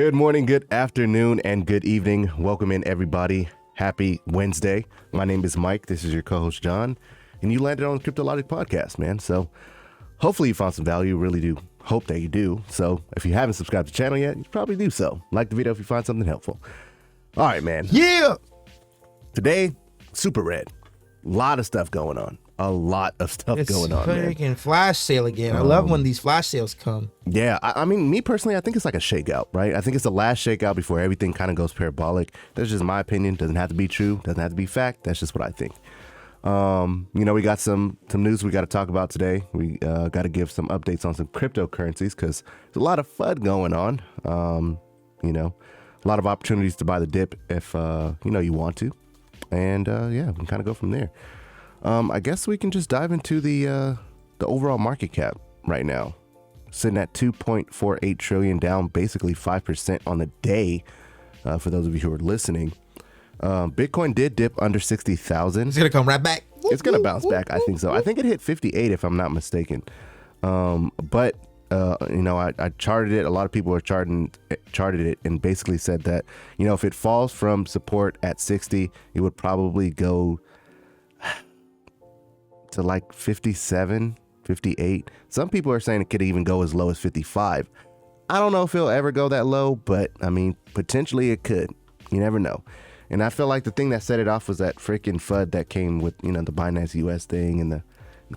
Good morning, good afternoon, and good evening. Welcome in, everybody. Happy Wednesday. My name is Mike. This is your co-host, John. And you landed on the Crypto Logic podcast, man. So hopefully you found some value. Really do hope that you do. So if you haven't subscribed to the channel yet, you should probably do so. Like the video if you find something helpful. All right, man. Yeah. Today, super red. A lot of stuff going on. A lot of stuff going on, man. Freaking flash sale again. I love when these flash sales come. Yeah, I mean, me personally, I think it's like a shakeout, right? I think it's the last shakeout before everything kind of goes parabolic. That's just my opinion. Doesn't have to be true. Doesn't have to be fact. That's just what I think. We got some news we got to talk about today. We got to give some updates on some cryptocurrencies because there's a lot of FUD going on. A lot of opportunities to buy the dip if you want to, and we can kind of go from there. I guess we can just dive into the overall market cap right now, sitting at 2.48 trillion, down basically 5% on the day. For those of you who are listening, Bitcoin did dip under 60,000. It's gonna come right back. It's gonna bounce back. I think so. I think it hit 58 if I'm not mistaken. I charted it. A lot of people are charted it and basically said that if it falls from support at 60, it would probably go to like 57, 58. Some people are saying it could even go as low as 55. I don't know if it'll ever go that low, but I mean, potentially it could. You never know. And I feel like the thing that set it off was that freaking FUD that came with, the Binance US thing and the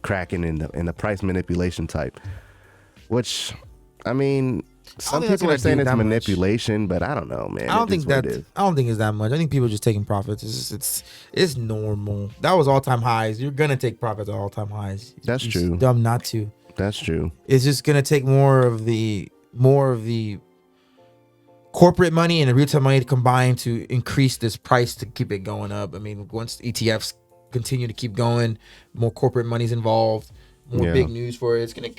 Kraken and the price manipulation type, which, I mean, some people are saying it's manipulation, but I don't know, man. I don't think it's that much. I think people are just taking profits. It's normal. That was all-time highs. You're gonna take profits at all-time highs. That's true. Dumb not to. That's true. It's just gonna take more of the corporate money and the retail money to combine to increase this price to keep it going up. I mean, once ETFs continue to keep going, more corporate money's involved. More big news for it. It's gonna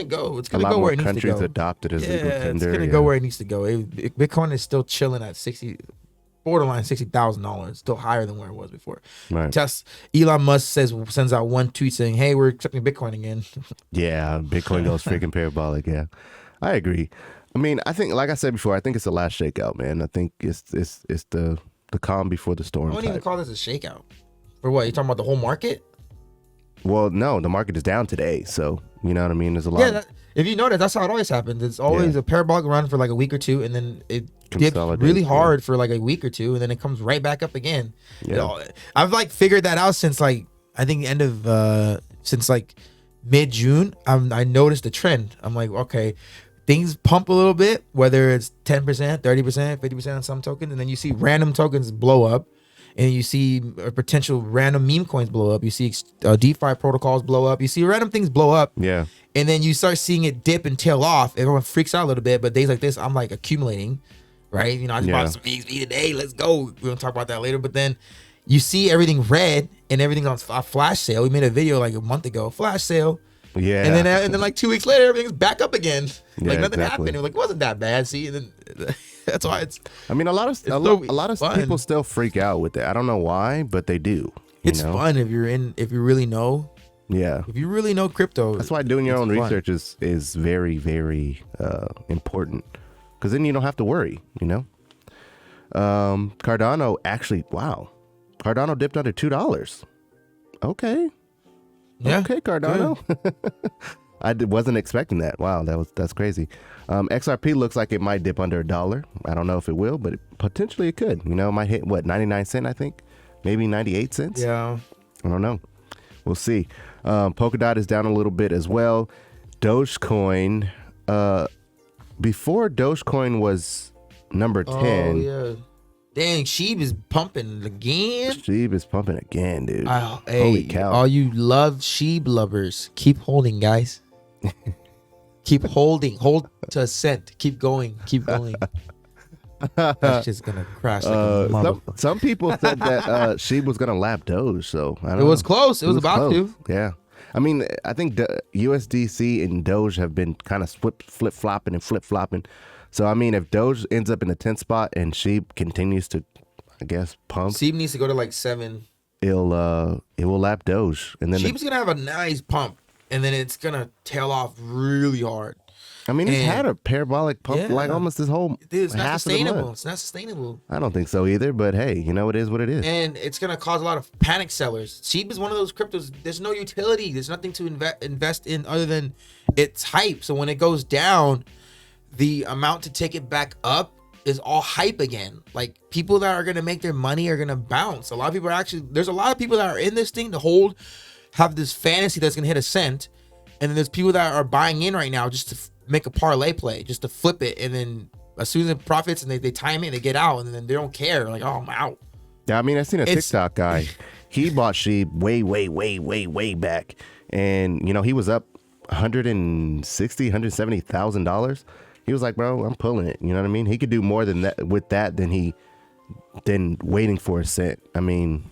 go where it needs to go. Countries adopted as legal tender. It's gonna go where it needs to go. Bitcoin is still chilling at borderline $60,000, still higher than where it was before. Right. Elon Musk sends out one tweet saying, "Hey, we're accepting Bitcoin again." Yeah, Bitcoin goes freaking parabolic. Yeah, I agree. I mean, I think, like I said before, I think it's the last shakeout, man. I think it's the calm before the storm. I wouldn't even call this a shakeout. For what? You talking about the whole market? Well, no, the market is down today, so you know what I mean. There's a lot. Yeah, if you notice, that's how it always happens. It's always a parabolic run for like a week or two, and then it dips really hard for like a week or two, and then it comes right back up again. Yeah. I've like figured that out since like I think since like mid-June. I noticed the trend. I'm like, okay, things pump a little bit, whether it's 10%, 30%, 50% on some tokens, and then you see random tokens blow up. And you see potential random meme coins blow up. You see DeFi protocols blow up. You see random things blow up. Yeah. And then you start seeing it dip and tail off. Everyone freaks out a little bit. But days like this, I'm like accumulating, right? I just bought some VXV today. Let's go. We're going to talk about that later. But then you see everything red and everything's on a flash sale. We made a video like a month ago, flash sale. Yeah. And then like 2 weeks later, everything's back up again. Yeah, like nothing exactly. happened. It was like, it wasn't that bad. See, and then that's why it's. I mean, a lot of people still freak out with it. I don't know why, but they do. It's fun if you really know. Yeah. If you really know crypto. That's why doing your own research is very, very important, because then you don't have to worry. Cardano actually, wow, Cardano dipped under $2. Okay. Yeah. Okay, Cardano. I wasn't expecting that. Wow, that's crazy. XRP looks like it might dip under $1. I don't know if it will, but potentially it could. It might hit 99 cents, I think, maybe 98 cents. Yeah, I don't know. We'll see. Polkadot is down a little bit as well. Dogecoin, before Dogecoin was number 10. Oh yeah. Dang, Sheeb is pumping again. Sheeb is pumping again, dude. Holy cow! All you Sheeb lovers, keep holding, guys. Keep holding. Hold to a cent. Keep going. Keep going. That's just gonna crash like a mother. Some people said that Sheeb was gonna lap Doge, so I don't know. It was close. It was about close. to. Yeah. I mean, I think USDC and Doge have been kind of flip-flopping and flip-flopping. So, I mean, if Doge ends up in the 10th spot and Sheeb continues to, I guess, pump. Sheeb needs to go to like 7. It will lap Doge. And then Sheeb's going to have a nice pump, and then it's going to tail off really hard. I mean, it's And- had a parabolic pump like Yeah. almost this whole Dude, it's not half of the sustainable. month. It's not sustainable. I don't think so either, but hey, you know, it is what it is. And it's gonna cause a lot of panic sellers. SHIB is one of those cryptos. There's no utility. There's nothing to invest in other than its hype. So when it goes down, the amount to take it back up is all hype again. Like people that are gonna make their money are gonna bounce. A lot of people are actually. There's a lot of people that are in this thing to hold, have this fantasy that's gonna hit a cent, and then there's people that are buying in right now just to make a parlay play, just to flip it, and then as soon as it profits and they time it, they get out, and then they don't care. Like, oh, I'm out. Yeah, I mean, I seen a It's- TikTok guy. He bought SHIB way back, and you know he was up $170,000. He was like, bro, I'm pulling it. You know what I mean? He could do more than that with that than waiting for a cent. I mean,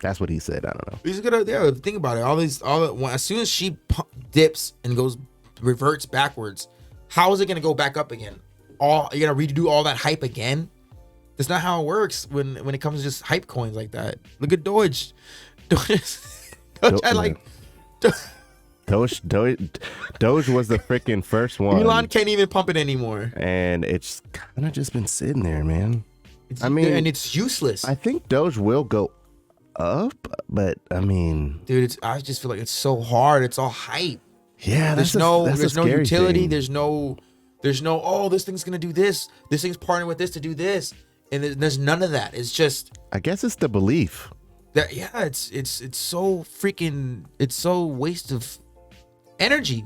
that's what he said. I don't know. He's gonna think about it. As soon as she dips and reverts backwards, how is it gonna go back up again? You're gonna redo all that hype again? That's not how it works when it comes to just hype coins like that. Look at Doge. Doge had like Doge was the freaking first one. Elon can't even pump it anymore. And it's kind of just been sitting there, man. I mean, and it's useless. I think Doge will go up, but I mean, Dude, I just feel like it's so hard. It's all hype. yeah, There's no scary utility. thing. There's no oh, this thing's gonna do this. This thing's partnering with this to do this, and there's none of that. It's just I guess it's the belief. that. Yeah, it's so freaking. It's so waste of energy.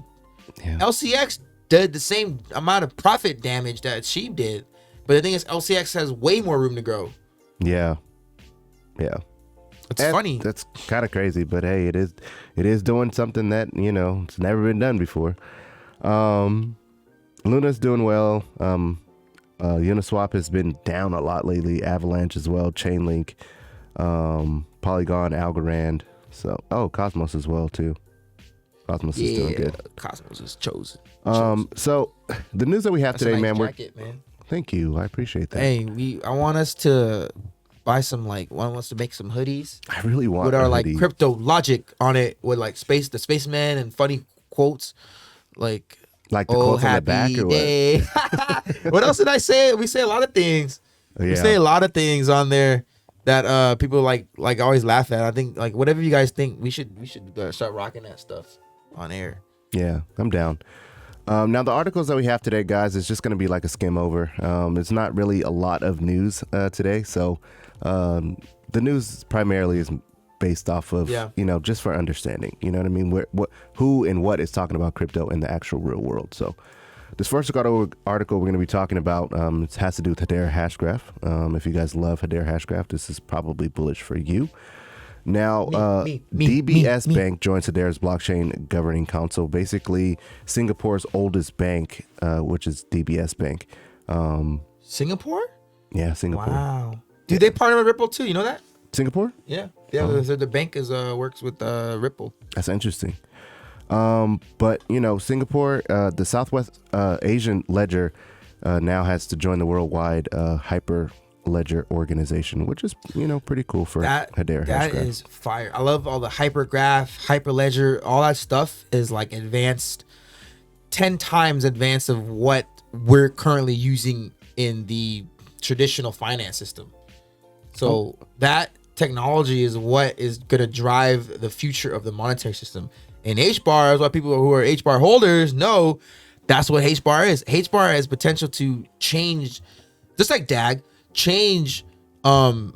Yeah. LCX did the same amount of profit damage that SHIB did, but the thing is, LCX has way more room to grow. Yeah. It's funny. That's kind of crazy, but hey, it is doing something that, you know, it's never been done before. Luna's doing well. Uniswap has been down a lot lately. Avalanche as well. Chainlink, Polygon, Algorand. So, Cosmos as well too. Cosmos is doing good. Cosmos is chosen. So the news that we have That's today, a nice man. jacket, man. Thank you. I appreciate that. Hey, I want us to buy some want us to make some hoodies I really want with our a like hoodie. crypto logic on it with like the spaceman and funny quotes like the oh quotes on the back happy or what? day. What else did I say? We say a lot of things. We Yeah. say a lot of things on there that people like always laugh at. I think like whatever you guys think, we should start rocking that stuff on air. Yeah, I'm down. Now, the articles that we have today, guys, is just going to be like a skim over. It's not really a lot of news today. So the news primarily is based off of, you know, just for understanding. You know what I mean? Who and what is talking about crypto in the actual real world. So this first article we're going to be talking about, it has to do with Hedera Hashgraph. If you guys love Hedera Hashgraph, this is probably bullish for you. Now, DBS Bank joins Hedera's blockchain governing council, basically Singapore's oldest bank, which is DBS Bank. Singapore? Yeah, Singapore. Wow. Dude, they partner with Ripple too. You know that? Singapore? Yeah. The bank works with Ripple. That's interesting. But, you know, Singapore, the Southwest Asian Ledger now has to join the worldwide hyper ledger organization, which is, you know, pretty cool for Hedera Hashgraph. That is fire. I love all the hypergraph, hyperledger, all that stuff is like advanced, 10 times advanced of what we're currently using in the traditional finance system. So that technology is what is going to drive the future of the monetary system. And HBAR is what people who are HBAR holders know. That's what HBAR is. HBAR has potential to change, just like DAG, change the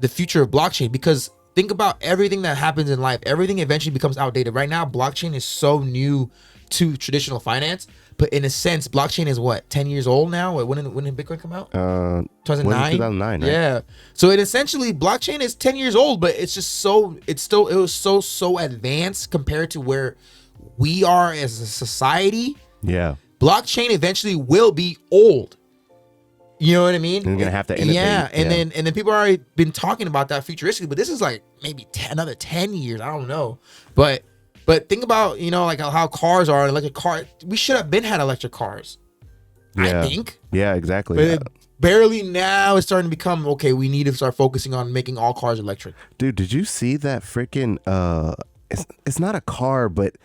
future of blockchain, because think about everything that happens in life. Everything eventually becomes outdated. Right now, blockchain is so new to traditional finance, but in a sense, blockchain is what, 10 years old now? When did Bitcoin come out? 2009? 2009, right? Yeah. So it essentially, blockchain is 10 years old, but it's just it was so advanced compared to where we are as a society. Yeah. Blockchain eventually will be old. You know what I mean? You're gonna have to innovate. Yeah, and then people already been talking about that futuristically, but this is like maybe another 10 years. I don't know, but think about, you know, like how cars are, electric car. We should have had electric cars. Yeah. I think. Yeah, exactly. But it barely now it's starting to become okay. We need to start focusing on making all cars electric. Dude, did you see that freaking? It's not a car, but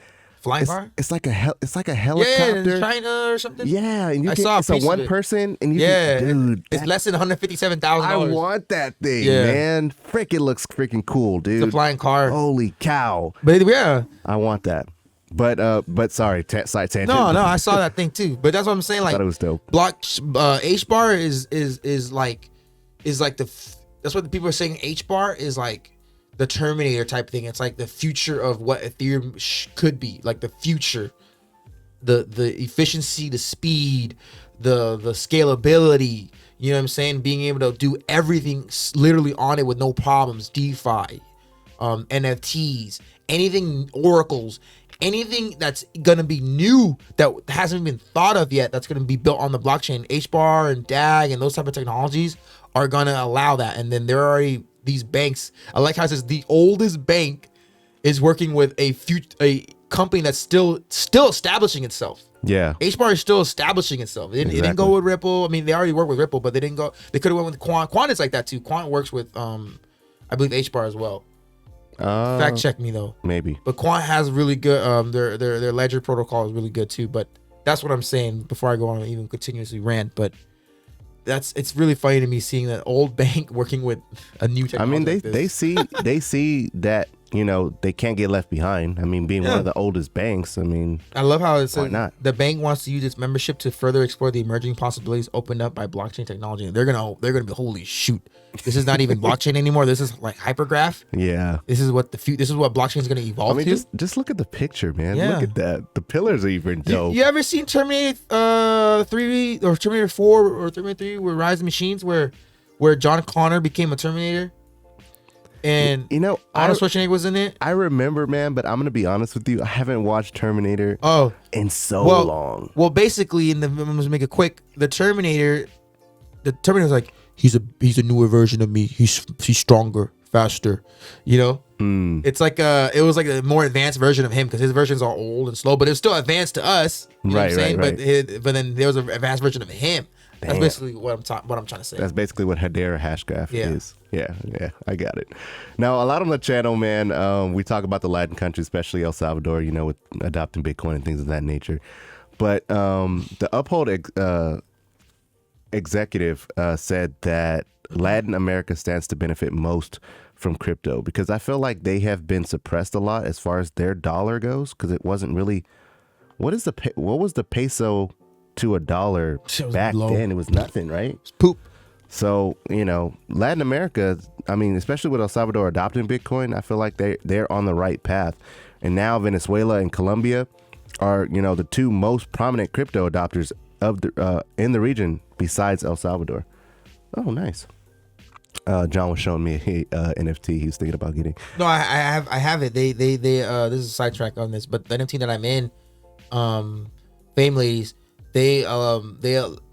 Flying car? It's like a Yeah, helicopter. China or something. Yeah, and I saw a it's a piece of one it. person, and you Yeah, dude, it's less than $157,000. I want that thing, Yeah. man. Frick, it looks freaking cool, dude. It's a flying car. Holy cow. But yeah, I want that. But sorry, side tangent. no, I saw that thing too. But that's what I'm saying. Like, thought it was dope. HBAR is like that's what the people are saying. HBAR is like the Terminator type thing. It's like the future of what Ethereum could be. Like the future, the efficiency, the speed, the scalability. You know what I'm saying? Being able to do everything literally on it with no problems. DeFi, NFTs, anything, oracles, anything that's gonna be new that hasn't been thought of yet. That's gonna be built on the blockchain. HBAR and DAG and those type of technologies are gonna allow that. And then there are already these banks. I like how it says the oldest bank is working with a company that's still establishing itself. Yeah. HBAR is still establishing itself. It didn't go with Ripple. I mean, they already work with Ripple, but they didn't go. They could have went with Quant. Quant is like that too. Quant works with I believe HBAR as well. Fact check me though. Maybe. But Quant has really good. Their ledger protocol is really good too. But that's what I'm saying before I go on and even continuously rant. But it's really funny to me seeing that old bank working with a new technology. I mean, like this. they see that, you know, they can't get left behind. I mean, being one of the oldest banks, I mean, I love how it says why not? The bank wants to use its membership to further explore the emerging possibilities opened up by blockchain technology. They're gonna be, holy shoot, this is not even blockchain anymore. This is like hypergraph. Yeah. This is what this is what blockchain is gonna evolve I mean, to. just look at the picture, man. Yeah. Look at that. The pillars are even dope. You ever seen Terminator 3 or Terminator 4 or Terminator 3 with Rise of the Machines where John Connor became a Terminator? And you know, Arnold Schwarzenegger was in it. I remember, man, but I'm gonna be honest with you. I haven't watched Terminator in so long. Well, basically, I'm gonna make it quick. The Terminator's like he's a newer version of me. He's stronger, faster. You know, it's like it was like a more advanced version of him because his versions are old and slow, but it's still advanced to us. You know what I'm saying? Right. But then there was an advanced version of him. That's Damn. basically what I'm trying to say. That's basically what Hedera Hashgraph Yeah. is. Yeah, I got it. Now, a lot on the channel, man, we talk about the Latin countries, especially El Salvador, you know, with adopting Bitcoin and things of that nature. But the Uphold executive said that Latin America stands to benefit most from crypto because I feel like they have been suppressed a lot as far as their dollar goes because it wasn't really. What was the peso to a dollar back then? It was nothing, right? It's poop. So, you know, Latin America, I mean, especially with El Salvador adopting Bitcoin, I feel like they're on the right path. And now Venezuela and Colombia are, you know, the two most prominent crypto adopters of the in the region besides El Salvador. Oh, nice. John was showing me a NFT he was thinking about getting. No, I have it. They this is a sidetrack on this, but the NFT that I'm in, Fame Ladies, they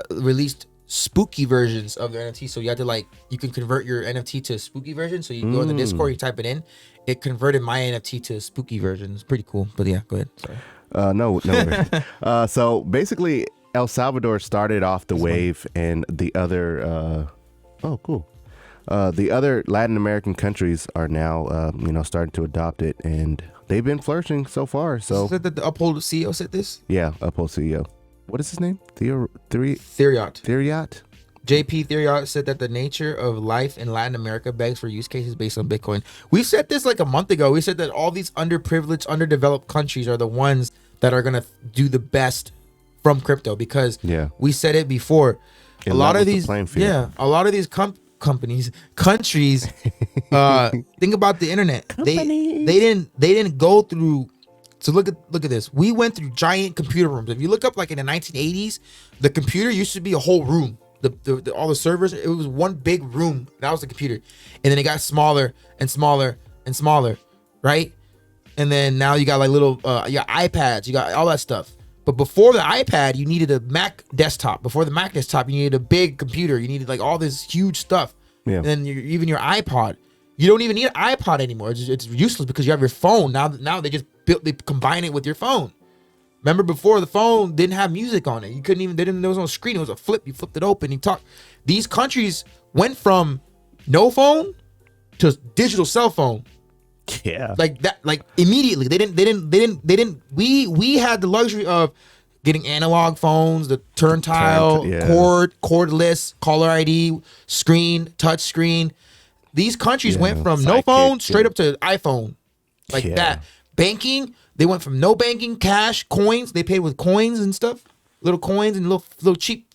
released spooky versions of their NFT. So you have to you can convert your NFT to a spooky version. So you go in the Discord, you type it in. It converted my NFT to a spooky version. It's pretty cool. But yeah, go ahead. Sorry. No worries. So basically, El Salvador started off the wave, and the other. Cool. The other Latin American countries are now, starting to adopt it, and they've been flourishing so far. So said that the Uphold CEO said this. Yeah, Uphold CEO. What is his name? Theriot. JP Theriot said that the nature of life in Latin America begs for use cases based on Bitcoin. We said this like a month ago. We said that all these underprivileged, underdeveloped countries are the ones that are gonna do the best from crypto because we said it before. A lot of these countries think about the internet. They didn't go through. So look at this. We went through giant computer rooms. If you look up like in the 1980s, the computer used to be a whole room. All the servers, it was one big room. That was the computer. And then it got smaller and smaller and smaller, right? And then now you got like little you got iPads, you got all that stuff. But before the iPad, you needed a Mac desktop. Before the Mac desktop, you needed a big computer. You needed like all this huge stuff. Yeah. And then even your iPod. You don't even need an iPod anymore. It's useless because you have your phone. Now they combine it with your phone. Remember before the phone didn't have music on it. You couldn't even, there was no screen. It was a flip. You flipped it open. You talk. These countries went from no phone to digital cell phone Yeah. Like that, like immediately. They didn't. We had the luxury of getting analog phones, the turntile, cordless, caller ID, touch screen. These countries went from no phone straight up to iPhone, like that. Banking, they went from no banking, cash, coins. They paid with coins and stuff, little coins and little cheap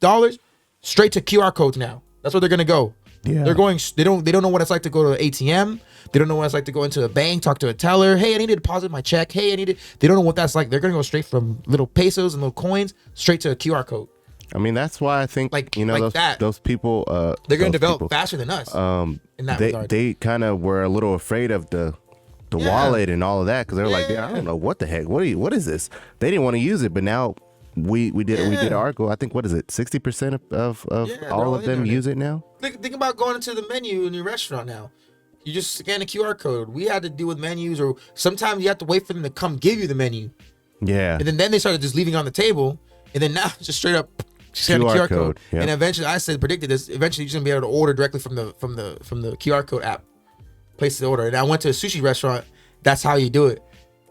dollars, straight to QR codes now. That's where they're gonna go. Yeah. They're going. They don't know what it's like to go to an ATM. They don't know what it's like to go into a bank, talk to a teller. Hey, I need to deposit my check. Hey, I need to. They don't know what that's like. They're gonna go straight from little pesos and little coins straight to a QR code. I mean, that's why I think those people. They're gonna develop faster than us. In that regard, they kind of were a little afraid of the wallet and all of that because they're like, I don't know what the heck. What is this? They didn't want to use it, but now. We did an article. I think, what is it? 60% of all of them use it now. Think about going into the menu in your restaurant now. You just scan a QR code. We had to deal with menus, or sometimes you have to wait for them to come give you the menu. Yeah. And then they started just leaving it on the table, and then now just straight up scan a QR code. Yep. And eventually, predicted this. Eventually, you're gonna be able to order directly from the QR code app. Place the order. And I went to a sushi restaurant. That's how you do it.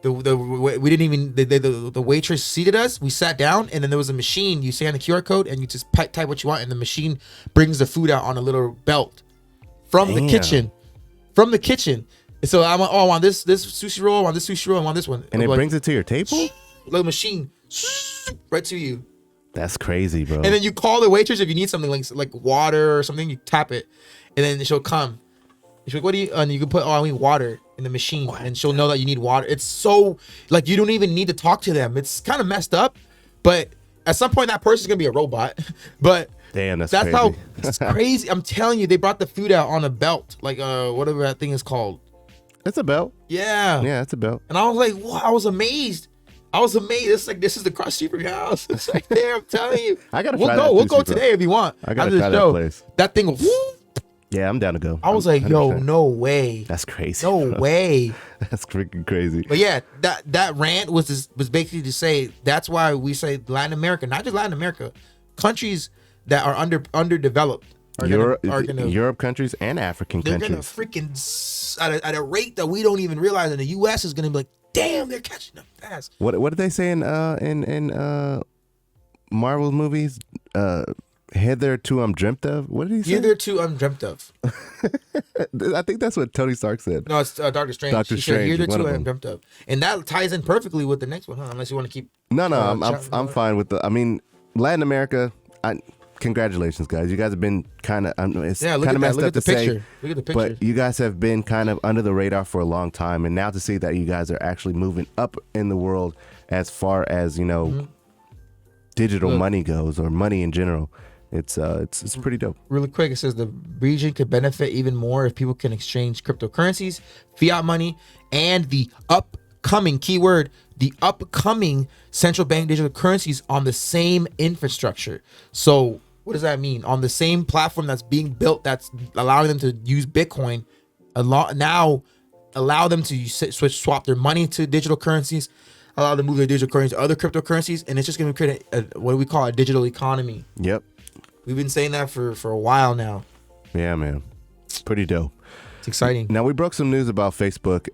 We didn't even the waitress seated us. We sat down, and then there was a machine. You scan the QR code, and you just type what you want, and the machine brings the food out on a little belt from the kitchen. From the kitchen. And so I want this sushi roll. I want this sushi roll. I want this one. And it brings it to your table. Like machine, right to you. That's crazy, bro. And then you call the waitress if you need something like water or something. You tap it, and then she'll come. She's like, "What do you?" And you can put, I need water in the machine, and she'll know that you need water. It's so like you don't even need to talk to them. It's kind of messed up, but at some point that person's gonna be a robot. But damn, that's crazy. How it's crazy. I'm telling you, they brought the food out on a belt, like whatever that thing is called. It's a belt. Yeah, it's a belt. And I was like, wow, I was amazed. It's like this is the cross street from your house. It's like there. I'm telling you, I gotta try that. We'll go today if you want. I gotta try that place. That thing will. Yeah, I'm down to go. I was like, 100%. Yo, no way. That's crazy. No way. That's freaking crazy. But yeah, that rant was basically to say that's why we say Latin America, not just Latin America, countries that are underdeveloped. Europe countries and African countries. They're gonna freaking at a rate that we don't even realize, and the U.S. is gonna be like, damn, they're catching up fast. What did they say in Marvel movies? Hitherto undreamt of. What did he say? Hitherto undreamt of. I think that's what Tony Stark said. No, it's Doctor Strange. Doctor Strange. Hitherto undreamt of, and that ties in perfectly with the next one, huh? Unless you want to keep. No, I'm fine with the. I mean, Latin America. Congratulations, guys. You guys have been kind of. It's kind of messed up to say. Look at the picture. But you guys have been kind of under the radar for a long time, and now to see that you guys are actually moving up in the world as far as digital money goes, or money in general. It's pretty dope. Really quick, it says the region could benefit even more if people can exchange cryptocurrencies, fiat money, and the upcoming central bank digital currencies on the same infrastructure. So what does that mean? On the same platform that's being built, that's allowing them to use Bitcoin, now allow them to swap their money to digital currencies, allow them to move their digital currencies to other cryptocurrencies, and it's just going to create what do we call a digital economy. Yep. We've been saying that for a while now. Yeah, man. Pretty dope. It's exciting. Now, we broke some news about Facebook.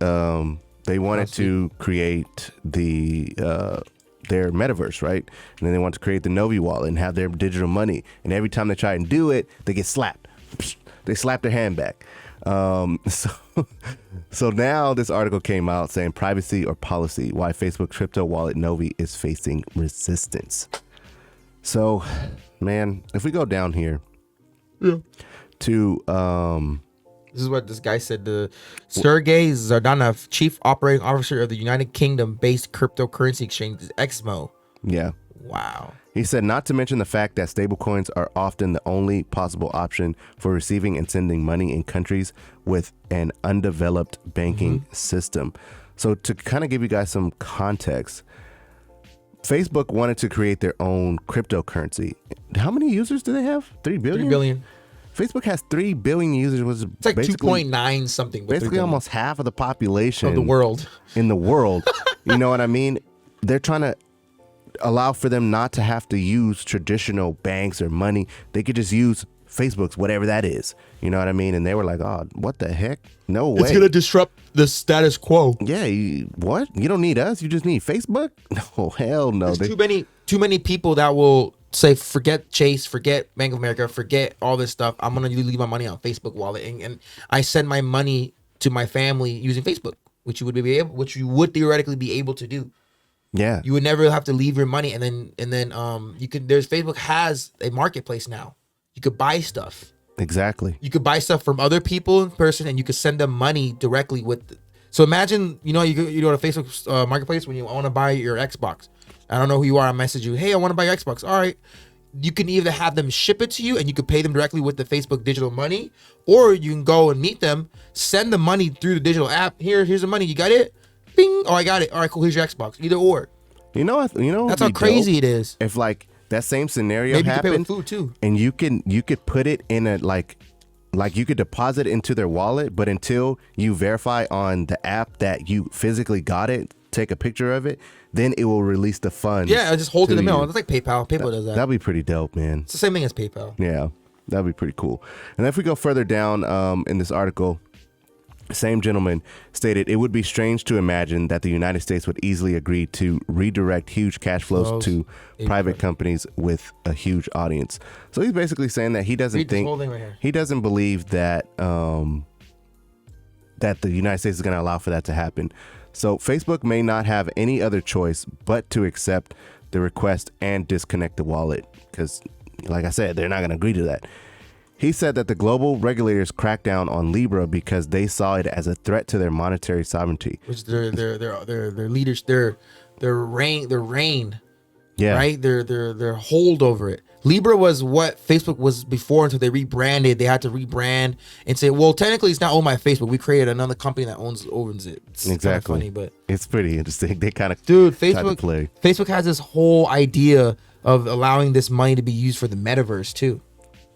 They wanted to create their metaverse, right? And then they want to create the Novi wallet and have their digital money. And every time they try and do it, they get slapped. They slap their hand back. So now this article came out saying privacy or policy, why Facebook crypto wallet Novi is facing resistance. So, man, if we go down here to this is what this guy said. The Sergey Zardanov, chief operating officer of the United Kingdom-based cryptocurrency exchange Exmo. Yeah. Wow. He said, not to mention the fact that stablecoins are often the only possible option for receiving and sending money in countries with an undeveloped banking system. So to kind of give you guys some context, Facebook wanted to create their own cryptocurrency. How many users do they have? 3 billion? 3 billion. Facebook has 3 billion users, which is it's like 2.9 something. Basically almost half of the population of the world. In the world. You know what I mean? They're trying to allow for them not to have to use traditional banks or money. They could just use Facebook's whatever that is. You know what I mean? And they were like, oh, what the heck? No way. It's gonna disrupt the status quo. Yeah, what? You don't need us. You just need Facebook? No, hell no. There's too many people that will say, forget Chase, forget Bank of America, forget all this stuff. I'm gonna leave my money on Facebook wallet, and I send my money to my family using Facebook, which you would theoretically be able to do. Yeah, you would never have to leave your money, and then you could. There's Facebook has a marketplace now. You could buy stuff. Exactly. You could buy stuff from other people in person, and you could send them money directly with. So imagine, you go to Facebook marketplace when you want to buy your Xbox. I don't know who you are. I message you. Hey, I want to buy your Xbox. All right. You can either have them ship it to you, and you could pay them directly with the Facebook digital money, or you can go and meet them, send the money through the digital app. Here's the money. You got it? Bing. Oh, I got it. All right, cool. Here's your Xbox. Either or. You know. That's how crazy it is. If like that same scenario Maybe happened, you could pay with food too, and you could put it in a like you could deposit it into their wallet, but until you verify on the app that you physically got it, take a picture of it, then it will release the funds. Yeah, just hold it in the mail. It's like PayPal. PayPal does that. That'd be pretty dope, man. It's the same thing as PayPal. Yeah, that'd be pretty cool. And if we go further down in this article, the same gentleman stated it would be strange to imagine that the United States would easily agree to redirect huge cash flows to private companies with a huge audience. So he's basically saying that he doesn't he doesn't believe that that the United States is going to allow for that to happen. So Facebook may not have any other choice but to accept the request and disconnect the wallet because, like I said, they're not going to agree to that. He said that the global regulators cracked down on Libra because they saw it as a threat to their monetary sovereignty. Which their leaders, their reign, yeah, right? Their hold over it. Libra was what Facebook was before until they rebranded. They had to rebrand and say, well, technically it's not owned by Facebook. We created another company that owns it. It's exactly funny, but it's pretty interesting. They kind of Facebook has this whole idea of allowing this money to be used for the metaverse too.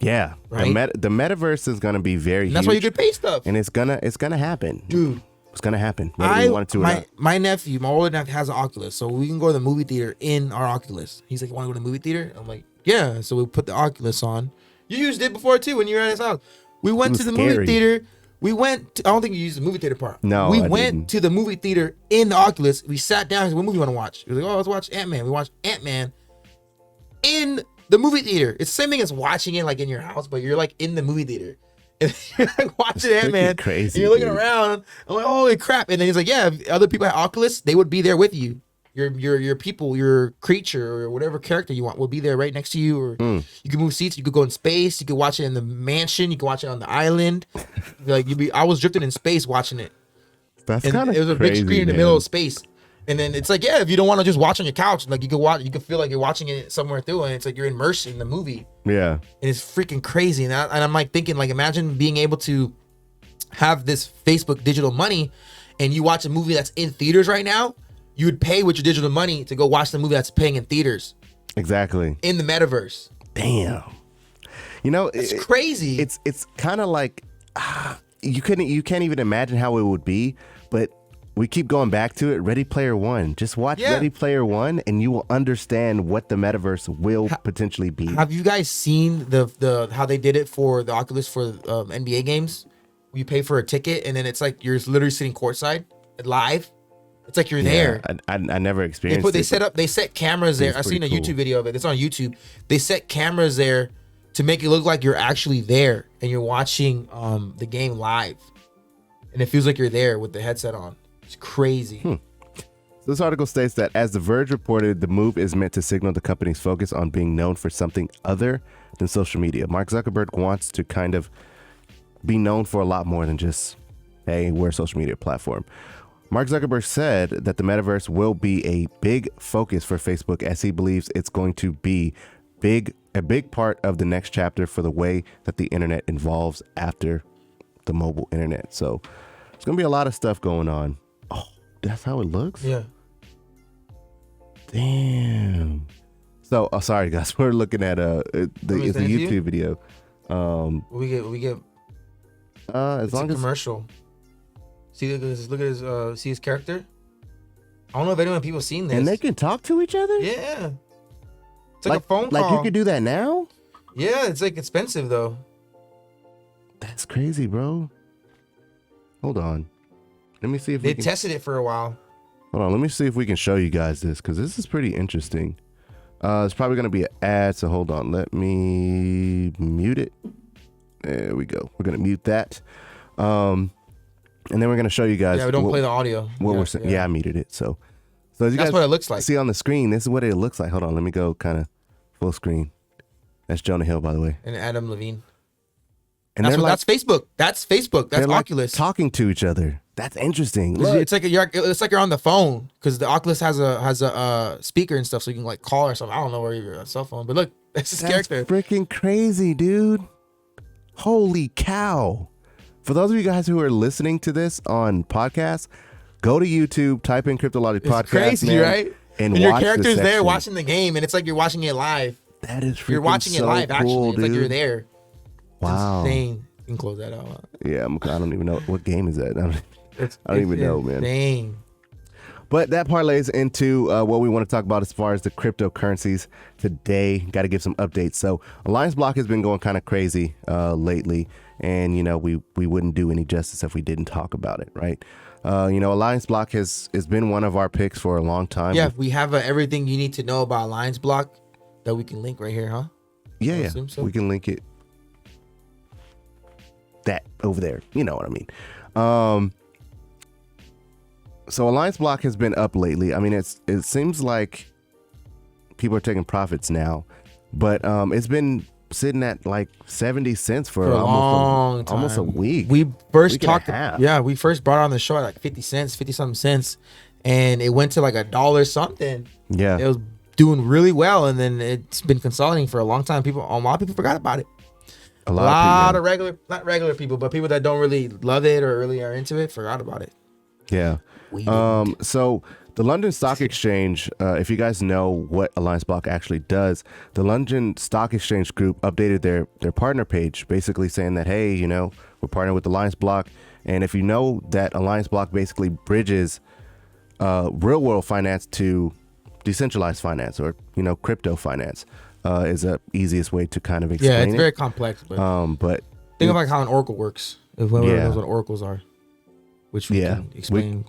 Yeah, right. The metaverse is gonna be very huge. That's why you could pay stuff, and it's gonna happen, dude. It's gonna happen. My older nephew has an Oculus, so we can go to the movie theater in our Oculus. He's like, "You want to go to the movie theater?" I'm like, "Yeah." So we put the Oculus on. You used it before too when you were at his house. We went to the movie theater. I don't think you used the movie theater part. No, we went to the movie theater in the Oculus. We sat down. He said, "What movie you want to watch?" He was like, "Oh, let's watch Ant-Man." We watched Ant-Man in the movie theater. It's the same thing as watching it like in your house, but you're like in the movie theater. And you're like watching Ant-Man. Crazy. And you're looking around. I'm like, holy crap. And then he's like, yeah, if other people at Oculus, they would be there with you. Your people, your creature, or whatever character you want will be there right next to you. Or you can move seats. You could go in space. You could watch it in the mansion. You could watch it on the island. Like I was drifting in space watching it. That's kind of crazy. It was a big screen in the middle of space. And then it's like, yeah, if you don't want to just watch on your couch, like you could feel like you're watching it somewhere through, and it's like you're immersed in the movie. Yeah, and it's freaking crazy. And I'm like thinking, like, imagine being able to have this Facebook digital money, and you watch a movie that's in theaters right now. You would pay with your digital money to go watch the movie that's paying in theaters. Exactly. In the metaverse. Damn. You know, it's crazy. It's kind of like you can't even imagine how it would be, but. We keep going back to it. Ready Player One. Just watch Ready Player One, and you will understand what the metaverse will potentially be. Have you guys seen the how they did it for the Oculus for NBA games? You pay for a ticket, and then it's like you're literally sitting courtside live. It's like you're there. I never experienced it. They set cameras there. I've seen a YouTube video of it. It's on YouTube. They set cameras there to make it look like you're actually there and you're watching the game live, and it feels like you're there with the headset on. It's crazy. This article states that as The Verge reported, the move is meant to signal the company's focus on being known for something other than social media. Mark Zuckerberg wants to kind of be known for a lot more than just, hey, we're a social media platform. Mark Zuckerberg said that the metaverse will be a big focus for Facebook, as he believes it's going to be a big part of the next chapter for the way that the internet evolves after the mobile internet. So there's going to be a lot of stuff going on. Oh, that's how it looks? Yeah. Damn. So, sorry guys, we're looking at the YouTube video. We get as long as commercial. Look at his see his character. I don't know if people seen this. And they can talk to each other? Yeah. It's like a phone call. Like you could do that now? Yeah, it's like expensive though. That's crazy, bro. Hold on. Let me see if They tested it for a while. Hold on. Let me see if we can show you guys this because this is pretty interesting. It's probably going to be an ad, so hold on. Let me mute it. There we go. We're going to mute that. And then we're going to show you guys. Yeah, we don't play the audio. What we're saying. Yeah, I muted it. So as you That's guys what it looks like. see on the screen, this is what it looks like. Hold on. Let me go kind of full screen. That's Jonah Hill, by the way. And Adam Levine. And That's Facebook. That's Facebook. That's Oculus. Like talking to each other. That's interesting. Look. It's like you're on the phone because the Oculus has a speaker and stuff, so you can like call or something. I don't know where your cell phone, but look, that's his character. Freaking crazy, dude! Holy cow! For those of you guys who are listening to this on podcasts, go to YouTube, type in Crypto Watchlists podcast. Crazy, man, right? And your watch character's the there section. watching the game, and it's like you're watching it live. That is freaking You're watching it live. cool, Actually, it's dude. like you're there. Wow. It's insane. You can close that out. Yeah, I don't even know what game is that. I don't even know, man. Insane. But that parlays into what we want to talk about as far as the cryptocurrencies today. Got to give some updates. So Alliance Block has been going kind of crazy lately, and we wouldn't do any justice if we didn't talk about it, right? Alliance Block has been one of our picks for a long time. Yeah, we have everything you need to know about Alliance Block that we can link right here, huh? Yeah. So. We can link it. That over there, you know what I mean. So Alliance Block has been up lately. I mean, it seems like people are taking profits now, but it's been sitting at like 70 cents for a long time. Almost a week. We first talked. Yeah, we first brought it on the show at like 50 something cents, and it went to like $1 something. Yeah, it was doing really well, and then it's been consolidating for a long time. A lot of people forgot about it. A lot of regular, not regular people, but people that don't really love it or really are into it forgot about it. Yeah. So the London Stock Exchange, if you guys know what Alliance Block actually does, the London Stock Exchange Group updated their partner page, basically saying that, hey, we're partnering with Alliance Block. And if you know that Alliance Block basically bridges real world finance to decentralized finance or, crypto finance. Is the easiest way to kind of explain it. Yeah, it's very complex, but think of like how an oracle works. If whoever knows what oracles are, which we can explain.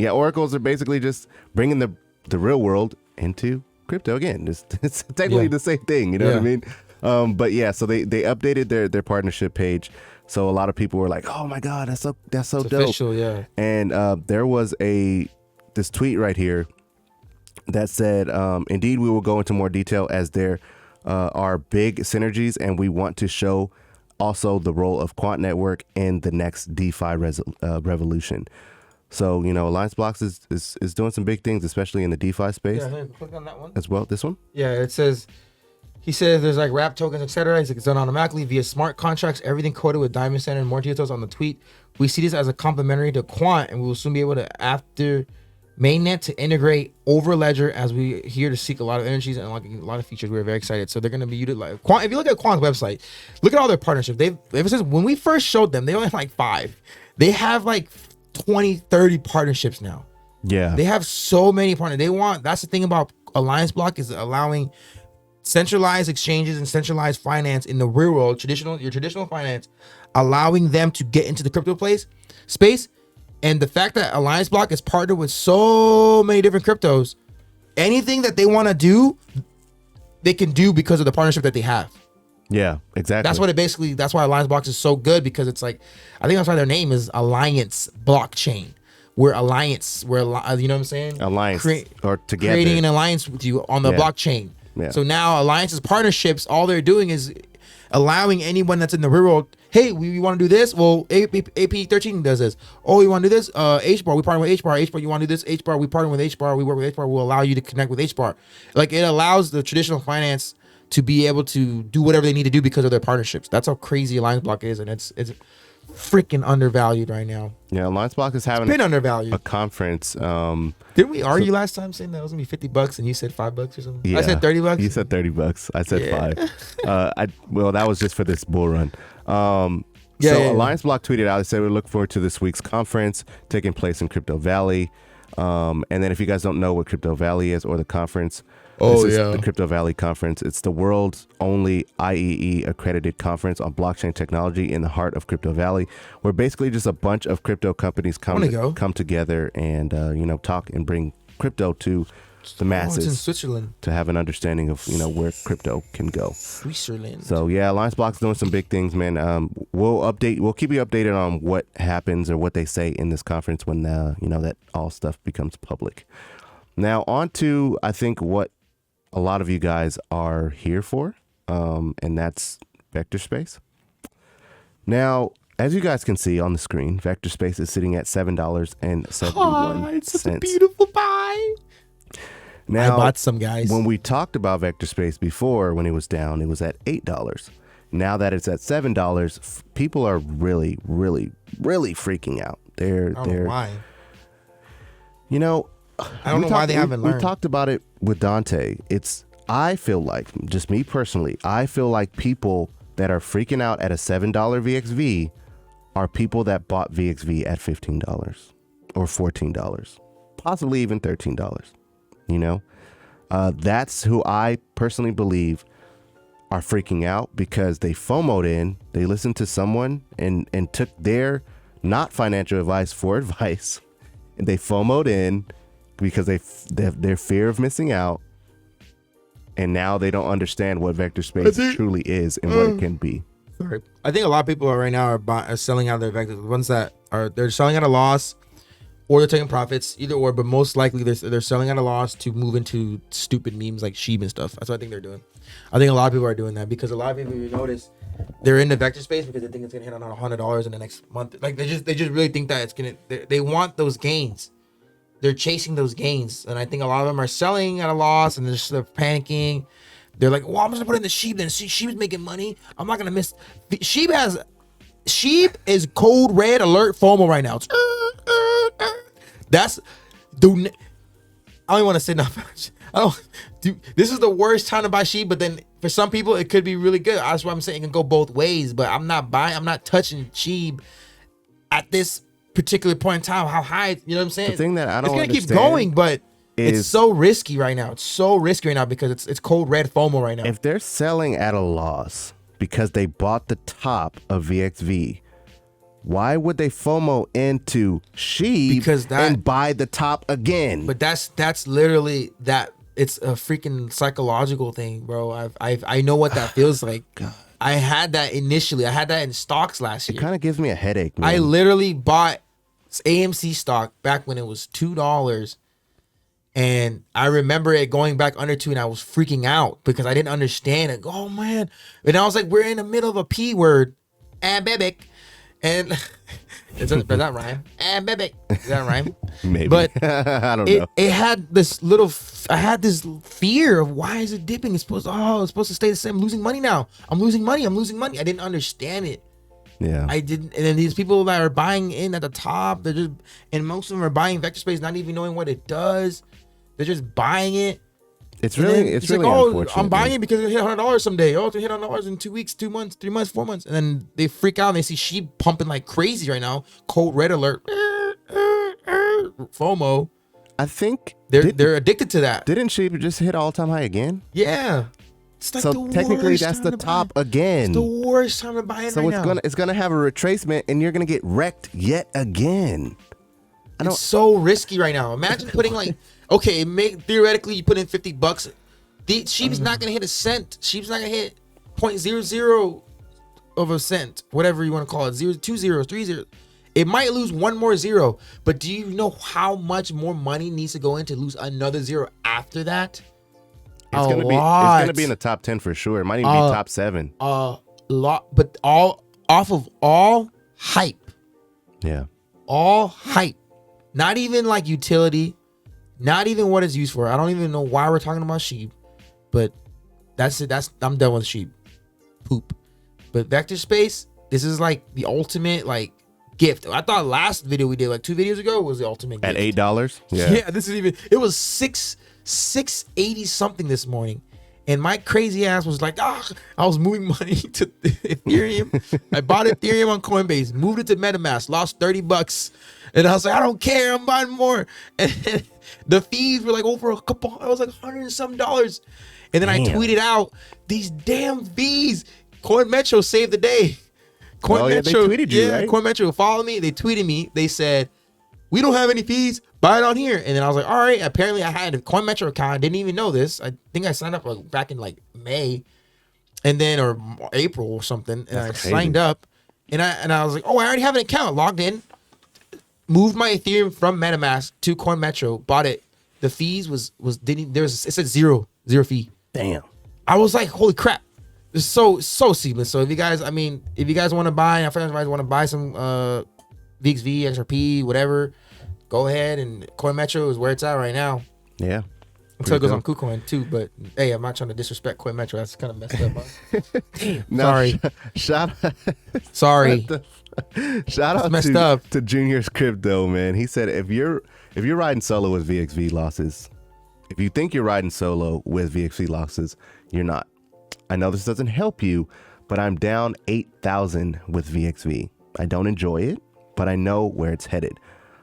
Oracles are basically just bringing the real world into crypto again. It's technically the same thing, you know what I mean? So they updated their partnership page. So a lot of people were like, "Oh my god, that's so it's dope!" Official, yeah. And there was this tweet right here that said, "Indeed, we will go into more detail as there are big synergies, and we want to show also the role of Quant Network in the next DeFi revolution." So Alliance Blocks is doing some big things, especially in the DeFi space. Yeah, click on that one as well. This one. Yeah, it says. He says there's like wrap tokens, etc. It's done automatically via smart contracts, everything coded with Diamond Standard. More details on the tweet. We see this as a complementary to Quant, and we will soon be able to, after mainnet, to integrate over Ledger as we here to seek a lot of energies and unlocking a lot of features. We're very excited. So they're going to be utilized. Quant, if you look at Quant's website, look at all their partnerships. They've ever since when we first showed them, they only had like 5. They have like 20, 30 partnerships now. Yeah. They have so many partners. That's the thing about Alliance Block is allowing centralized exchanges and centralized finance in the real world, your traditional finance, allowing them to get into the crypto space. And the fact that Alliance Block is partnered with so many different cryptos, anything that they want to do, they can do because of the partnership that they have. Yeah, exactly. That's why Alliance Block is so good, because it's like, I think that's why their name is Alliance Blockchain. We're you know what I'm saying? Alliance or together. Creating an alliance with you on the blockchain. Yeah. So now Alliance's partnerships, all they're doing is allowing anyone that's in the real world, hey, we want to do this. Well, AP13 does this. Oh, you want to do this? HBAR, we partner with HBAR. HBAR, you want to do this? HBAR, we partner with HBAR. We work with HBAR. We'll allow you to connect with HBAR. Like, it allows the traditional finance to be able to do whatever they need to do because of their partnerships. That's how crazy Alliance Block is, and it's freaking undervalued right now. Yeah, Alliance Block is having undervalued. A conference. Didn't we argue last time saying that it was gonna be $50 and you said $5 or something? Yeah, I said $30. You said $30. I said 5. Well, that was just for this bull run. Alliance Block tweeted out, they said we look forward to this week's conference taking place in Crypto Valley. And then if you guys don't know what Crypto Valley is or the conference, Oh, this is yeah. the Crypto Valley Conference. It's the world's only IEE accredited conference on blockchain technology in the heart of Crypto Valley, where basically just a bunch of crypto companies come together and talk and bring crypto to the masses. It's in Switzerland. To have an understanding of where crypto can go. Switzerland. So yeah, Alliance Block's doing some big things, man. We'll keep you updated on what happens or what they say in this conference when that all stuff becomes public. Now on to I think what a lot of you guys are here for, and that's Vectorspace. Now, as you guys can see on the screen, Vectorspace is sitting at $7.71. It's such a beautiful buy. Now, I bought some, guys. When we talked about Vectorspace before, when it was down, it was at $8. Now that it's at $7, people are really, really, really freaking out. I don't know why. I don't know why they haven't learned. We talked about it with Dante. I feel like, just me personally, I feel like people that are freaking out at a $7 VXV are people that bought VXV at $15 or $14, possibly even $13. That's who I personally believe are freaking out because they FOMO'd in, they listened to someone and took their not financial advice for advice, and they FOMO'd in because their fear of missing out, and now they don't understand what Vectorspace truly is and what it can be. Sorry. I think a lot of people right now are selling out their Vectors. The ones that they're selling at a loss, or they're taking profits, either or. But most likely they're selling at a loss to move into stupid memes like Sheeb and stuff. That's what I think they're doing. I think a lot of people are doing that because a lot of people, you notice, they're in the Vectorspace because they think it's gonna hit on $100 in the next month. Like they just really think that it's gonna. They want those gains. They're chasing those gains, and I think a lot of them are selling at a loss, and they're panicking. They're like, "Well, I'm just gonna put in the Sheeb. Then see, Sheeb's making money. I'm not gonna miss." Sheeb is code red alert FOMO right now. That's, dude. I don't want to say nothing. This is the worst time to buy Sheeb, but then for some people it could be really good. That's why I'm saying it can go both ways. But I'm not touching Sheeb at this particular point in time. How high? You know what I'm saying? The thing that I don't understand, it's gonna keep going, but it's so risky right now. It's so risky right now because it's cold red FOMO right now. If they're selling at a loss because they bought the top of VXV, why would they FOMO into Sheeb and buy the top again? But that's literally that. It's a freaking psychological thing, bro. I know what that feels like. God. I had that initially. I had that in stocks last year. It kind of gives me a headache, man. I literally bought AMC stock back when it was $2, and I remember it going back under 2, and I was freaking out because I didn't understand it. Oh man! And I was like, we're in the middle of a P word, ababic, and does that rhyme? Ababic, does that rhyme? Maybe, but I don't know. It had this I had this fear of why is it dipping? It's supposed to stay the same. I'm losing money now. I'm losing money. I didn't understand it. Yeah, I didn't. And then these people that are buying in at the top, and most of them are buying Vectorspace, not even knowing what it does. They're just buying it. It's really like, unfortunate. I'm buying it because it'll hit $100 someday. Oh, it'll hit $100 in 2 weeks, 2 months, 3 months, 4 months, and then they freak out and they see Sheeb pumping like crazy right now. Cold red alert, FOMO. I think they're addicted to that. Didn't Sheeb just hit all-time high again? Yeah. It's like so technically that's the top again. It's the worst time to buy it right now. It's gonna have a retracement and you're gonna get wrecked yet again. It's so risky right now. Imagine putting theoretically you put in $50. Sheeb's not gonna hit a cent. Sheeb's not gonna hit 0.00 of a cent, whatever you want to call it, 2 zeros, 3 zeros. It might lose one more zero, but do you know how much more money needs to go in to lose another zero after that? It's gonna be in the top 10 for sure. It might even be top 7. A lot, but all off of all hype. Yeah. All hype. Not even like utility. Not even what it's used for. I don't even know why we're talking about Sheeb, but that's it. I'm done with Sheeb. Poop. But Vectorspace, this is like the ultimate like gift. I thought last video we did like 2 videos ago was the ultimate gift. At $8? Yeah, this is even. It was 680 something this morning, And my crazy ass was like, I was moving money to Ethereum. I bought Ethereum on Coinbase, moved it to MetaMask, lost $30. And I was like, I don't care, I'm buying more. And the fees were like over I was like $100 and some. And then I tweeted out, these damn fees. CoinMetro saved the day. They tweeted you, right? CoinMetro followed me. They tweeted me. They said, we don't have any fees. Buy it on here. And then I was like, all right. Apparently, I had a CoinMetro account. I didn't even know this. I think I signed up back in like May, and then or April or something. And I signed up, and I was like, oh, I already have an account. Logged in, moved my Ethereum from MetaMask to CoinMetro. Bought it. The fees it said zero fee. Damn. I was like, holy crap. It's so seamless. So if you guys want to buy, if you guys want to buy some VXV, XRP, whatever, go ahead. And CoinMetro is where it's at right now. Yeah. Until it goes on KuCoin too. But hey, I'm not trying to disrespect CoinMetro. That's kind of messed up. Damn. No, sorry. Sorry. Shout out to Junior's Crypto, man. He said if you're riding solo with VXV losses, if you think you're riding solo with VXV losses, you're not. I know this doesn't help you, but I'm down 8,000 with VXV. I don't enjoy it, but I know where it's headed.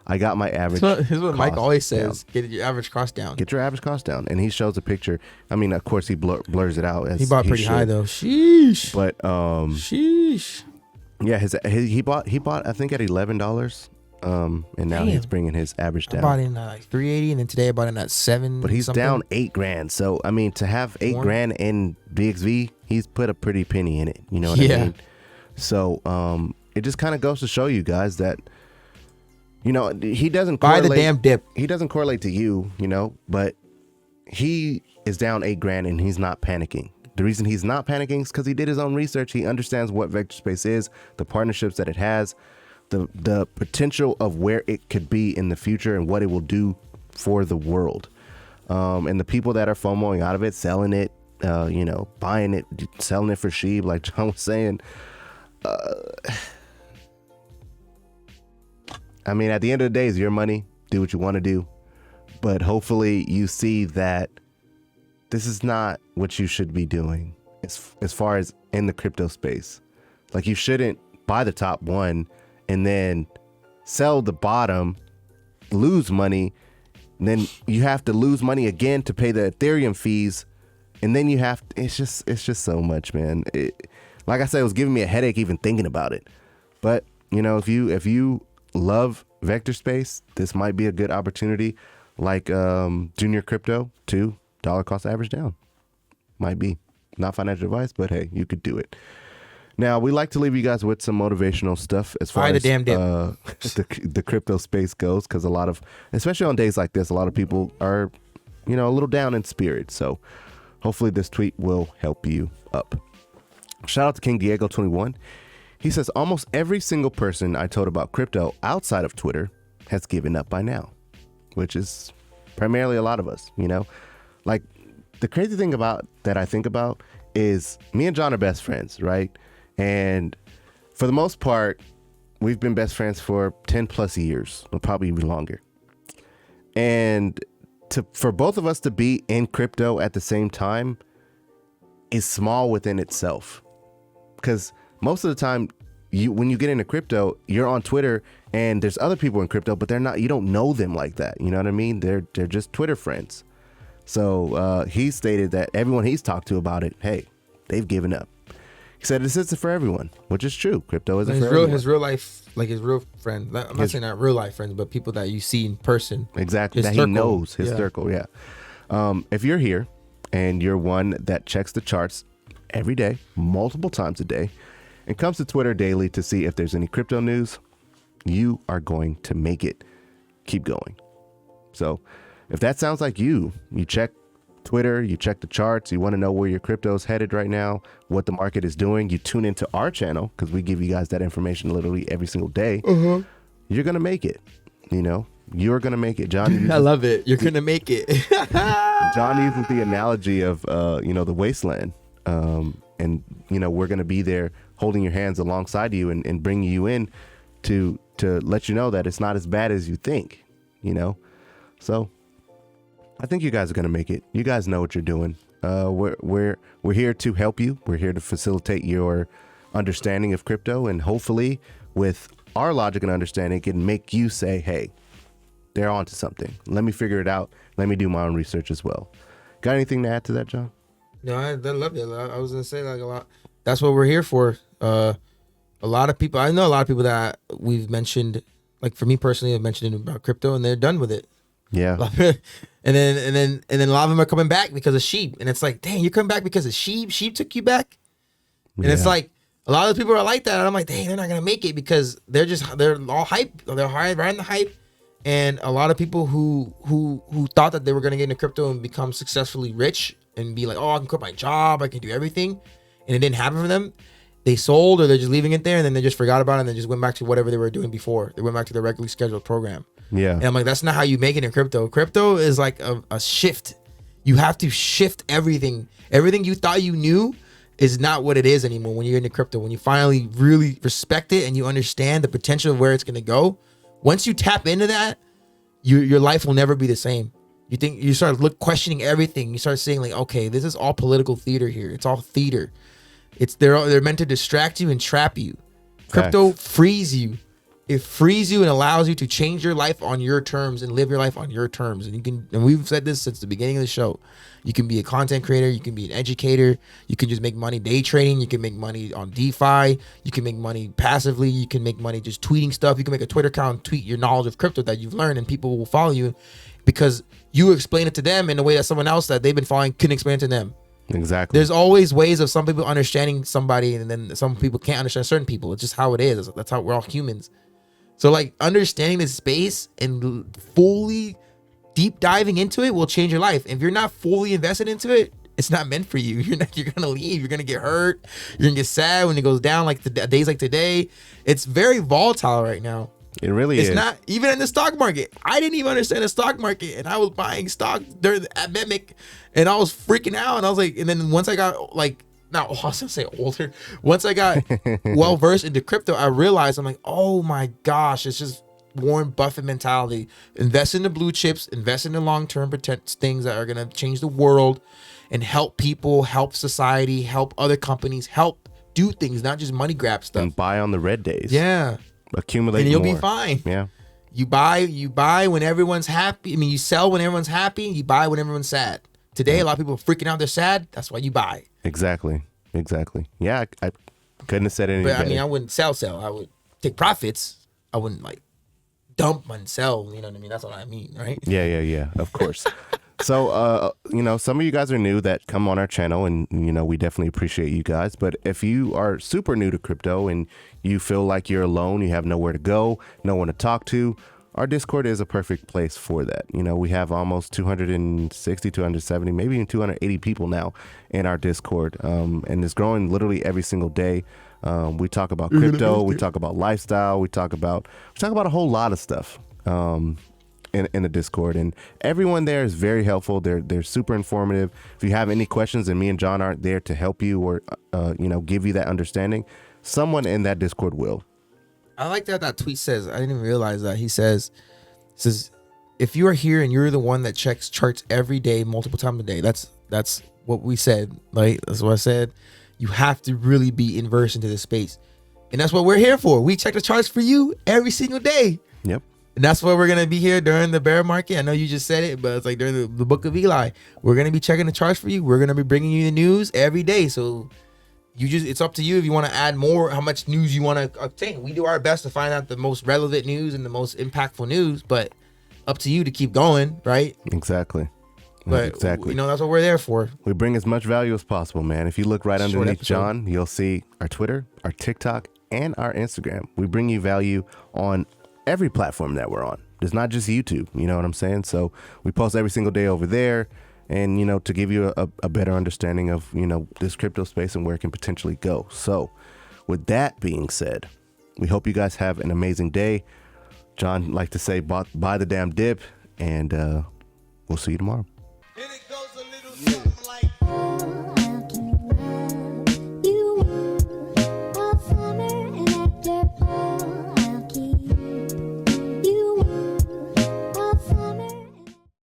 I got my average. Here's what Mike always says: get your average cost down. Get your average cost down, and he shows a picture. I mean, of course, he blurs it out. As he bought pretty high though. Sheesh. But sheesh. Yeah, he bought I think at $11. And now he's bringing his average down. I bought in like 380, and then today I bought in at 7. But he's down $8,000. So I mean, to have $8,000 in VXV, he's put a pretty penny in it. You know what I mean? So it just kind of goes to show you guys that, you know, he doesn't buy the damn dip. He doesn't correlate to you, you know, but he is down $8,000 and he's not panicking. The reason he's not panicking is because he did his own research. He understands what Vectorspace is, the partnerships that it has, the potential of where it could be in the future and what it will do for the world. And the people that are FOMOing out of it, selling it, you know, buying it, selling it for sheep, like John was saying. I mean, at the end of the day, it's your money. Do what you want to do. But hopefully you see that this is not what you should be doing as far as in the crypto space. Like, you shouldn't buy the top one and then sell the bottom, lose money, and then you have to lose money again to pay the Ethereum fees, and then you have it's just so much, man. Like I said, it was giving me a headache even thinking about it. But you know, if you love Vectorspace, this might be a good opportunity. Like Junior Crypto, $2 cost average down. Might be. Not financial advice, but hey, you could do it. Now, we like to leave you guys with some motivational stuff as far as the crypto space goes, because a lot of, especially on days like this, a lot of people are, you know, a little down in spirit. So hopefully this tweet will help you up. Shout out to King Diego 21. He says, almost every single person I told about crypto outside of Twitter has given up by now, which is primarily a lot of us, you know. Like, the crazy thing about that I think about is me and John are best friends, right? And for the most part, we've been best friends for 10 plus years, or probably even longer. And for both of us to be in crypto at the same time is small within itself. Because most of the time, when you get into crypto, you're on Twitter and there's other people in crypto, but you don't know them like that. You know what I mean? They're just Twitter friends. So he stated that everyone he's talked to about it, hey, they've given up. He said this isn't for everyone, which is true. Crypto isn't for everyone. His real life, like his real friends. I'm not saying not real life friends, but people that you see in person. Exactly. That he knows, his circle, yeah. If you're here and you're one that checks the charts every day, multiple times a day, and comes to Twitter daily to see if there's any crypto news, you are going to make it. Keep going. So if that sounds like you check Twitter, you check the charts, you want to know where your crypto is headed right now, what the market is doing, you tune into our channel because we give you guys that information literally every single day. You're going to make it. You know, you're going to make it. John, I love it. You're going to make it. John uses the analogy of, you know, the wasteland. And, you know, we're going to be there holding your hands alongside you and bringing you in to let you know that it's not as bad as you think, you know. So I think you guys are going to make it. You guys know what you're doing. we're here to help you. We're here to facilitate your understanding of crypto, and hopefully with our logic and understanding, it can make you say, hey, they're onto something. Let me figure it out. Let me do my own research as well. Got anything to add to that, John? No, I love it. I was gonna say like a lot. That's what we're here for. A lot of people. I know a lot of people that we've mentioned. Like for me personally, I've mentioned about crypto, and they're done with it. Yeah. and then a lot of them are coming back because of sheep, and it's like, dang, you're coming back because of sheep. Sheep took you back, and it's like a lot of people are like that. And I'm like, dang, they're not gonna make it because they're all hype. They're riding the hype. And a lot of people who thought that they were gonna get into crypto and become successfully rich and be like, oh, I can quit my job, I can do everything, and it didn't happen for them. They sold, or they're just leaving it there, and then they just forgot about it, and they just went back to whatever they were doing before. They went back to their regularly scheduled program. Yeah. And I'm like, that's not how you make it in crypto. Crypto is like a shift. You have to shift everything. Everything you thought you knew is not what it is anymore when you're into crypto. When you finally really respect it and you understand the potential of where it's gonna go. Once you tap into that, your life will never be the same. You start questioning everything. You start saying like, okay, this is all political theater here. It's all theater. They're meant to distract you and trap you. Crypto frees you. It frees you and allows you to change your life on your terms and live your life on your terms. And we've said this since the beginning of the show. You can be a content creator. You can be an educator. You can just make money day trading. You can make money on DeFi. You can make money passively. You can make money just tweeting stuff. You can make a Twitter account, tweet your knowledge of crypto that you've learned, and people will follow you because you explain it to them in a way that someone else that they've been following couldn't explain it to them. Exactly. There's always ways of some people understanding somebody, and then some people can't understand certain people. It's just how it is. That's how we're all humans. So like understanding this space and fully deep diving into it will change your life. If you're not fully invested into it, it's not meant for you. You're gonna leave. You're gonna get hurt. You're gonna get sad when it goes down. Like days like today, it's very volatile right now. It really is. It's not even in the stock market. I didn't even understand the stock market, and I was buying stock during the pandemic, and I was freaking out. And I was like, and then once I got like, I was gonna say older. Once I got well versed into crypto, I realized I'm like, oh my gosh, it's just Warren Buffett mentality. Invest in the blue chips, invest in the long-term things that are gonna change the world and help people, help society, help other companies, help do things, not just money grab stuff. And buy on the red days. Yeah. Accumulate and you'll more. be fine. Yeah. You buy when everyone's happy. I mean, you sell when everyone's happy. You buy when everyone's sad. Today, a lot of people are freaking out. They're sad. That's why you buy. Exactly. Yeah, I couldn't have said it any better. I mean, I wouldn't sell. I would take profits. I wouldn't like dump and sell. You know what I mean? That's what I mean, right? Yeah. Of course. So, some of you guys are new that come on our channel, and, we definitely appreciate you guys. But if you are super new to crypto and you feel like you're alone, you have nowhere to go, no one to talk to, our Discord is a perfect place for that. We have almost 260, 270, maybe even 280 people now in our Discord. And it's growing literally every single day. We talk about crypto, we talk about lifestyle, we talk about a whole lot of stuff. In the Discord, and everyone there is very helpful. They're super informative. If you have any questions and me and John aren't there to help you or give you that understanding, someone in that Discord will. I like that tweet says. I didn't even realize that. He says if you are here and you're the one that checks charts every day, multiple times a day, that's what we said. Right? That's what I said. You have to really be immersed into this space, and that's what we're here for. We check the charts for you every single day. Yep. And that's why we're going to be here during the bear market. I know you just said it, but it's like during the book of Eli. We're going to be checking the charts for you. We're going to be bringing you the news every day. So it's up to you if you want to add more, how much news you want to obtain. We do our best to find out the most relevant news and the most impactful news, but up to you to keep going, right? Exactly. But exactly. That's what we're there for. We bring as much value as possible, man. If you look right underneath John, you'll see our Twitter, our TikTok, and our Instagram. We bring you value on every platform that we're on. It's not just YouTube, you know what I'm saying? So we post every single day over there, and to give you a better understanding of this crypto space and where it can potentially go. So with that being said, we hope you guys have an amazing day. John like to say buy the damn dip, and we'll see you tomorrow.